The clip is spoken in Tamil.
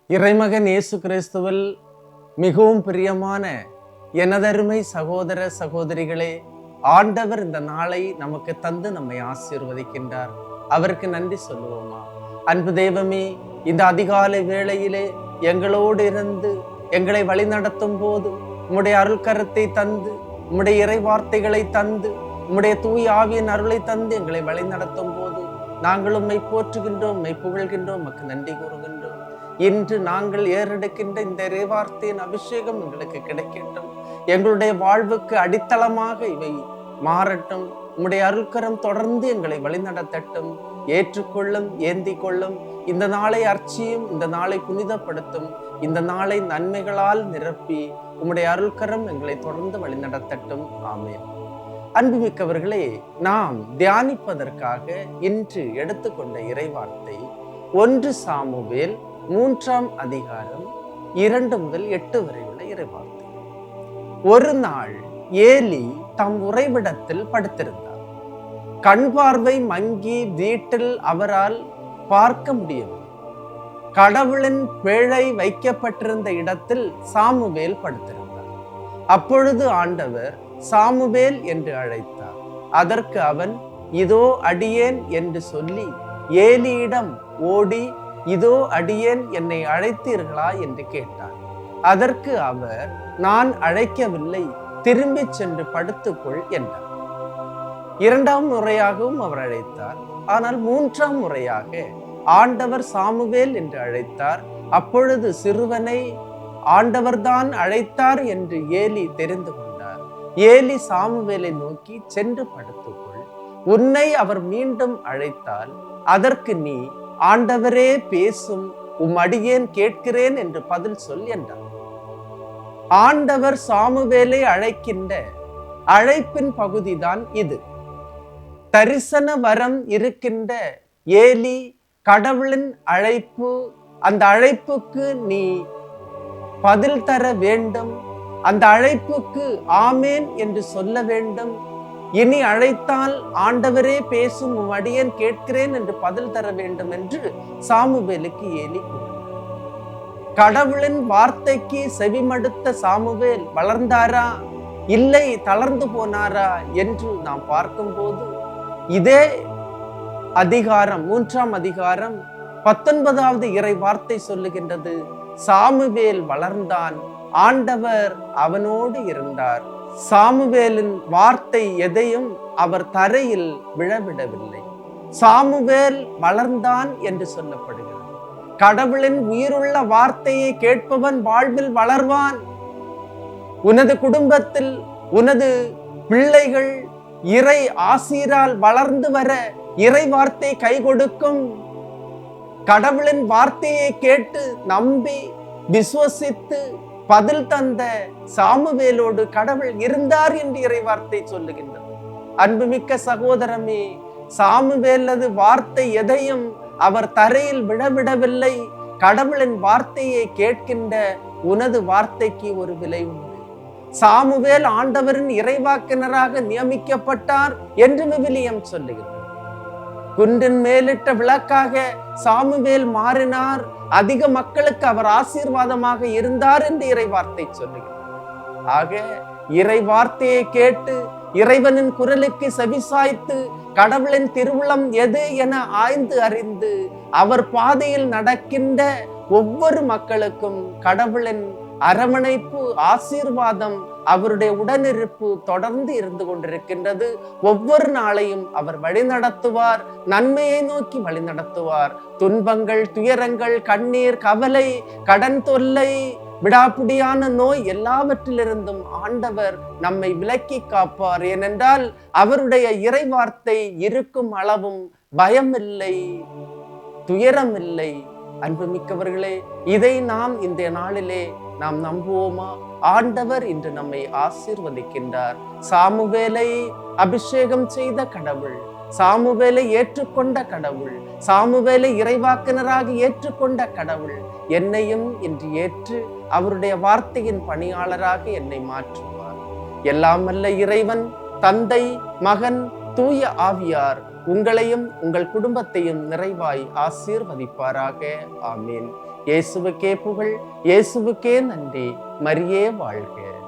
இறைமகன் இயேசு கிறிஸ்துவில் மிகவும் பிரியமான எனதருமை சகோதர சகோதரிகளே, ஆண்டவர் இந்த நாளை நமக்கு தந்து நம்மை ஆசீர்வதிக்கின்றார். அவருக்கு நன்றி சொல்லுவோமா? அன்பு தெய்வமே, இந்த அதிகாலை வேளையிலே எங்களோடு இருந்து எங்களை வழிநடத்தும் போது உம்முடைய அருள் கரத்தை தந்து, உம்முடைய இறை வார்த்தைகளை தந்து, உம்முடைய தூய ஆவியின் அருளை தந்து எங்களை வழிநடத்தும் போது நாங்கள் உம்மை போற்றுகின்றோம், உம்மை புகழ்கின்றோம், உமக்கு நன்றி கூறுகின்றோம். இன்று நாங்கள் ஏறெடுக்கின்ற இந்த இறைவார்த்தையின் அபிஷேகம் எங்களுக்கு கிடைக்கட்டும். எங்களுடைய வாழ்வுக்கு அடித்தளமாக இவை மாறட்டும். உம்முடைய அருள்கரம் தொடர்ந்து எங்களை வழிநடத்தட்டும். ஏற்றுக்கொள்ளும், ஏந்தி கொள்ளும். இந்த நாளை அர்ச்சியும், இந்த நாளை புனிதப்படுத்தும். இந்த நாளை நன்மைகளால் நிரப்பி உம்முடைய அருள்கரம் எங்களை தொடர்ந்து வழிநடத்தட்டும். ஆமென். அன்புமிக்கவர்களே, நாம் தியானிப்பதற்காக இன்று எடுத்துக்கொண்ட இறைவார்த்தை 1 சாமுவேல் 3ஆம் அதிகாரம் 2 முதல் 8 வரை உள்ள இறைவார்த்தை. ஒரு நாள் ஏலி தம் உறைவிடத்தில் படுத்திருந்தார். கண் பார்வை மங்கி வீட்டில் அவரால் பார்க்க முடியவில்லை. கடவுளின் பேழை வைக்கப்பட்டிருந்த இடத்தில் சாமுவேல் படுத்திருந்தார். அப்பொழுது ஆண்டவர் சாமுவேல் என்று அழைத்தார். அதற்கு அவன், இதோ அடியேன் என்று சொல்லி ஏலியிடம் ஓடி, இதோ அடியேன், என்னை அழைத்தீர்களா என்று கேட்டார். அதற்கு அவர், நான் அழைக்கவில்லை, திரும்பி சென்று படுத்துக்கொள் என்றார். 2ஆம் முறையாகவும் அவர் அழைத்தார். ஆனால் 3ஆம் முறையாக ஆண்டவர் சாமுவேல் என்று அழைத்தார். அப்பொழுது சிறுவனை ஆண்டவர்தான் அழைத்தார் என்று ஏலி தெரிந்து கொண்டார். ஏலி சாமுவேலை நோக்கி, சென்று படுத்துக்கொள், உன்னை அவர் மீண்டும் அழைத்தால் அதற்கு நீ, ஆண்டவரே பேசும், உம் அடியேன் கேட்கிறேன் என்று பதில் சொல் என்றார். ஆண்டவர் சாமுவேலை அழைக்கின்ற அழைப்பின் பகுதிதான் இது. தரிசன வரம் இருக்கின்ற ஏலி, கடவுளின் அழைப்பு, அந்த அழைப்புக்கு நீ பதில் தர வேண்டும். அந்த அழைப்புக்கு ஆமேன் என்று சொல்ல வேண்டும். இனி அழைத்தால் ஆண்டவரே பேசும், உம் அடியேன் கேட்கிறேன் என்று பதில் தர வேண்டும் என்று சாமுவேலுக்கு ஏலி கூறினார். கடவுளின் வார்த்தைக்கு செவிமடுத்த சாமுவேல் வளர்ந்தாரா, இல்லை தளர்ந்து போனாரா என்று நாம் பார்க்கும்போது, இதே அதிகாரம் 3ஆம் அதிகாரம் 19வது இறை வார்த்தை சொல்லுகின்றது, சாமுவேல் வளர்ந்தான், ஆண்டவர் அவனோடு இருந்தார். சாமுவேலின் வார்த்தை எதையும் அவர் தரையில் விழவிடவில்லை. சாமுவேல் வளர்ந்தான் என்று சொல்லப்படுகிறது. கடவுளின் உயிருள்ள வார்த்தையை கேட்பவன் வாழ்வில் வளர்வான். உனது குடும்பத்தில் உனது பிள்ளைகள் இறை ஆசீரால் வளர்ந்து வர இறை வார்த்தை கை கொடுக்கும். கடவுளின் வார்த்தையை கேட்டு நம்பி விசுவசித்து பதில் தந்த சாமுவேலோடு கடவுள் இருந்தார் என்று இறை வார்த்தை சொல்லுகின்றது. அன்புமிக்க சகோதரமே, சாமுவேலது வார்த்தை எதையும் அவர் தரையில் விழவிடவில்லை. கடவுளின் வார்த்தையை கேட்கின்ற உனது வார்த்தைக்கு ஒரு விலை உண்டு. சாமுவேல் ஆண்டவரின் இறைவாக்கினராக நியமிக்கப்பட்டார் என்று விவிலியம் சொல்லுகிறது. குன்றின் மேலிட்ட விளக்காக சாமுவேல் மாறினார். அதிக மக்களுக்கு அவர் ஆசீர்வாதமாக இருந்தார் என்று இறை வார்த்தை சொல்லுகிறார். ஆக இறை வார்த்தையை கேட்டு இறைவனின் குரலுக்கு செவிசாய்த்து கடவுளின் திருவுளம் எது என ஆய்ந்து அறிந்து அவர் பாதையில் நடக்கின்ற ஒவ்வொரு மக்களுக்கும் கடவுளின் அரவணைப்பு, ஆசீர்வாதம், அவருடைய உடனிருப்பு தொடர்ந்து இருந்து கொண்டிருக்கின்றது. ஒவ்வொரு நாளையும் அவர் வழி நடத்துவார், நன்மையை நோக்கி வழி நடத்துவார். துன்பங்கள், துயரங்கள், கண்ணீர், கவலை, கடன் தொல்லை, விடாப்பிடியான நோய் எல்லாவற்றிலிருந்தும் ஆண்டவர் நம்மை விலக்கி காப்பார். ஏனென்றால் அவருடைய இறை வார்த்தை இருக்கும் அளவும் பயமில்லை, துயரமில்லை. அன்புமிக்கவர்களே, இதை நாம் இந்த நாளிலே நாம் நம்புவோமா? ஆண்டவர் இன்று நம்மை ஆசீர்வதிக்கின்றார். சாமுவேலை அபிஷேகம் செய்த கடவுள், சாமுவேலை ஏற்றுக்கொண்ட கடவுள், சாமுவேலை இறைவாக்கினராக ஏற்றுக்கொண்ட கடவுள் என்னையும் இன்று ஏற்று அவருடைய வார்த்தையின் பணியாளராக என்னை மாற்றுவார். எல்லாம் வல்ல இறைவன், தந்தை, மகன், தூய ஆவியார் உங்களையும் உங்கள் குடும்பத்தையும் நிறைவாய் ஆசீர்வதிப்பாராக. ஆமீன். இயேசுவுக்கே புகழ், இயேசுவுக்கே நன்றி. மரியே வாழ்க.